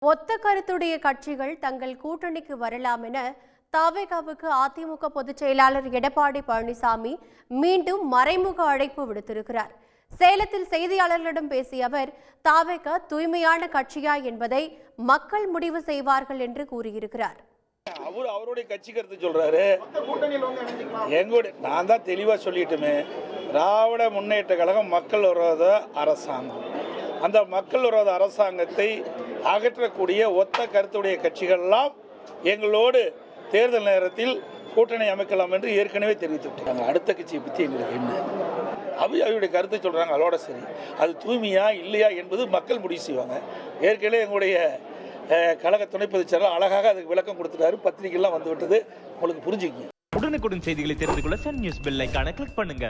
ஒத்த கருத்துடைய கட்சிகள் தங்கள் கூட்டணிக்கு வரலாம் என தவேகாவுக்கு அதிமுக பொதுச் செயலாளர் எடப்பாடி பழனிசாமி மீண்டும் மறைமுக அழைப்பு விடுத்திருக்கிறார். சேலத்தில் செய்தியாளர்களிடம் பேசிய அவர், தவேகா தூய்மையான கட்சியா என்பதை மக்கள் முடிவு செய்வார்கள் என்று கூறியிருக்கிறார். அவருடைய கட்சி கருத்து சொல்றாரு. எங்களுடைய நான் தான் தெளிவா சொல்லிட்டுமே, திராவிட முன்னேற்ற கழகம் மக்கள் விரோத அரசாங்கம். அந்த மக்கள் விரோத அரசாங்கத்தை அகற்றக்கூடிய ஒத்த கருத்துடைய கட்சிகள்லாம் எங்களோடு தேர்தல் நேரத்தில் கூட்டணி அமைக்கலாம் என்று ஏற்கனவே தெரிவித்துவிட்டாங்க. அடுத்த கட்சியை பற்றி எங்களுக்கு என்ன, அவருடைய கருத்தை சொல்றாங்க, அதோட சரி. அது தூய்மையா இல்லையா என்பது மக்கள் முடிவு செய்வாங்க. ஏற்கனவே எங்களுடைய கழக துணை பொதுச் செயலாளர் அழகாக அதுக்கு விளக்கம் கொடுத்துட்டாரு. பத்திரிகைலாம் வந்து விட்டது, உங்களுக்கு புரிஞ்சுக்கங்க. உடனுக்குடன் செய்திகளை தெரிந்து கொள்ள சன் நியூஸ் பெல் ஐகானை கிளிக் பண்ணுங்க.